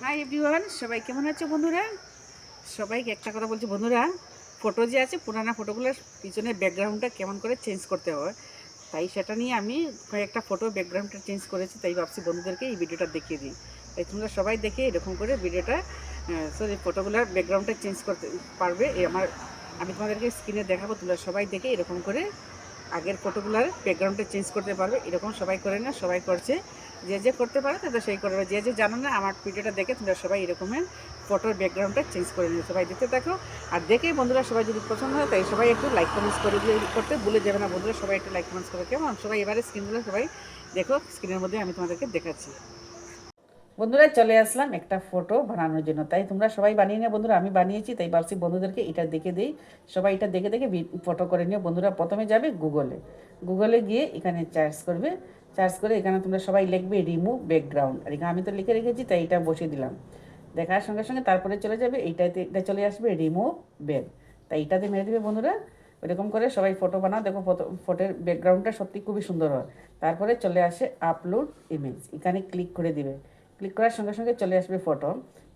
Hi everyone, সবাই কেমন আছো বন্ধুরা? সবাইকে একটা কথা বলছি বন্ধুরা, ফটো যে আছে পুরানো ফটোগুলোর পিছনে ব্যাকগ্রাউন্ডটা কেমন করে চেঞ্জ করতে হয়, তাই সেটা নিয়ে আমি কয়েকটা ফটো ব্যাকগ্রাউন্ডটা চেঞ্জ করেছি। তাই ভাবছি বন্ধুদেরকে এই ভিডিওটা দেখিয়ে দিই। তাই তোমরা সবাই দেখে এরকম করে ভিডিওটা সরি ফটোগুলোর ব্যাকগ্রাউন্ডটা চেঞ্জ করতে পারবে। আমি তোমাদেরকে স্ক্রিনে দেখাবো, তোমরা সবাই দেখে এরকম করে আগের ফটোগুলোর ব্যাকগ্রাউন্ডটা চেঞ্জ করতে পারবে। এরকম সবাই করে না, সবাই করছে। যে যে করতে পারে তাদের সেই করবে, যে যে জানো না আমার ভিডিওটা দেখে তোমরা সবাই এরকমের ফটোর ব্যাকগ্রাউন্ডটা চেঞ্জ করে নিও। সবাই দেখতে থাকো আর দেখেই বন্ধুরা সবাই যদি পছন্দ হয় তাই সবাই একটু লাইক কমেন্টস করে করতে ভুলে যাবে না বন্ধুরা। সবাই একটু লাইক কমেন্টস করে, কেমন? সবাই এবারে স্ক্রিনগুলো সবাই দেখো, স্ক্রিনের মধ্যে আমি তোমাদেরকে দেখাচ্ছি। বন্ধুরা চলে আসলাম একটা ফটো বানানোর জন্য, তাই তোমরা সবাই বানিয়ে নিও বন্ধুরা। আমি বানিয়েছি তাই ভাবছি বন্ধুদেরকে এটা দেখে দিই। সবাই এটা দেখে দেখে ফটো করে নিও বন্ধুরা। প্রথমে যাবে গুগলে গিয়ে এখানে সার্চ করবে। সার্চ করে এখানে তোমরা সবাই লিখবে রিমুভ ব্যাকগ্রাউন্ড, আর এখানে আমি তো লিখে রেখেছি তাই এটা বসিয়ে দিলাম। দেখার সঙ্গে সঙ্গে তারপরে চলে যাবে এটা চলে আসবে রিমুভ ব্যাক, তাই এটাতে মেরে দেবে বন্ধুরা। এরকম করে সবাই ফটো বানাও, দেখো ফটোর ব্যাকগ্রাউন্ডটা সত্যি খুবই সুন্দর হয়। তারপরে চলে আসে আপলোড ইমেজ, এখানে ক্লিক করে দিবে। ক্লিক করার সঙ্গে সঙ্গে চলে আসবে ফটো।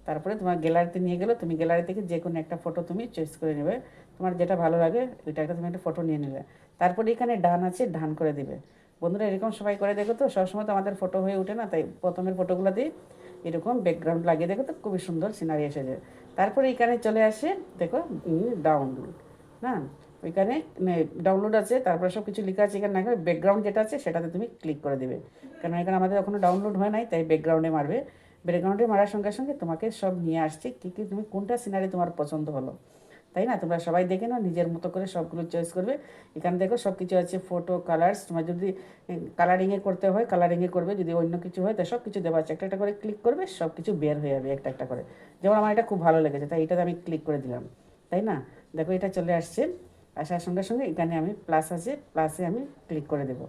তারপরে তোমার গ্যালারিতে নিয়ে গেলো, তুমি গ্যালারি থেকে যে কোনো একটা ফটো তুমি চয়েস করে নেবে। তোমার যেটা ভালো লাগে ওইটা একটা তুমি একটা ফটো নিয়ে নেবে। তারপরে এখানে ডান আছে, ডান করে দিবে। বন্ধুরা এরকম সবাই করে দেখো তো, সবসময় তো আমাদের ফটো হয়ে ওঠে না, তাই প্রথমের ফটোগুলো দিয়ে এরকম ব্যাকগ্রাউন্ড লাগিয়ে দেখো তো খুবই সুন্দর সিনারি এসে যায়। তারপরে এখানে চলে আসে দেখো ডাউনলোড, না ওইখানে ডাউনলোড আছে, তারপরে সব কিছু লেখা আছে। এখানে না ব্যাকগ্রাউন্ড যেটা আছে সেটাতে তুমি ক্লিক করে দেবে, কারণ এখানে আমাদের এখনো ডাউনলোড হয় নাই, তাই ব্যাকগ্রাউন্ডে মারবে। ব্যাকগ্রাউন্ডে মারার সঙ্গে সঙ্গে তোমাকে সব নিয়ে আসছে কী কী তুমি কোনটা সিনারি তোমার পছন্দ হলো, তাই না? তোমরা সবাই দেখে নাও, নিজের মতো করে সবগুলো চয়েস করবে। এখানে দেখো সব কিছু আছে, ফটো কালার্স, তোমার যদি কালারিংয়ে করতে হয় কালারিংয়ে করবে, যদি অন্য কিছু হয় তাই সব কিছু দেওয়া আছে। একটা একটা করে ক্লিক করবে, সব কিছু বের হয়ে যাবে একটা একটা করে। যেমন আমার এটা খুব ভালো লেগেছে তাই এটাতে আমি ক্লিক করে দিলাম, তাই না? দেখো এটা চলে আসছে। আসার সঙ্গে সঙ্গে এখানে আমি প্লাস আছে, প্লাসে আমি ক্লিক করে দেবো।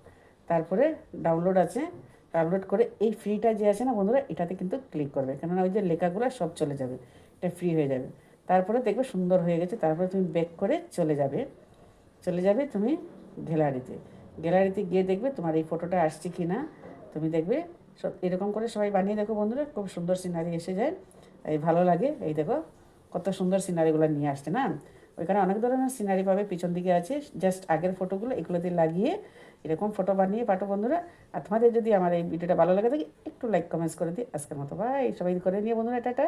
তারপরে ডাউনলোড আছে, ডাউনলোড করে এই ফ্রিটা যে আছে না বন্ধুরা, এটাতে কিন্তু ক্লিক করবে, কেননা ওই যে লেখাগুলো সব চলে যাবে, এটা ফ্রি হয়ে যাবে। তারপরে দেখবে সুন্দর হয়ে গেছে। তারপরে তুমি ব্যাক করে চলে যাবে তুমি গ্যালারিতে। গ্যালারিতে গিয়ে দেখবে তোমার এই ফটোটা আসছে কি না। তুমি দেখবে সব এরকম করে সবাই বানিয়ে দেখো বন্ধুরা, খুব সুন্দর সিনারি এসে যায়। এই ভালো লাগে, এই দেখো কত সুন্দর সিনারিগুলো নিয়ে আসছে না। ওইখানে অনেক ধরনের সিনারি পাবে, পিছন দিকে আছে জাস্ট আগের ফটোগুলো এগুলোতে লাগিয়ে এরকম ফটো বানিয়ে পাঠো বন্ধুরা। আর তোমাদের যদি আমার এই ভিডিওটা ভালো লাগে থাকে একটু লাইক কমেন্টস করে দিই। আজকের মতো বাই, সবাই করে নিয়ে বন্ধুরা, টাটা।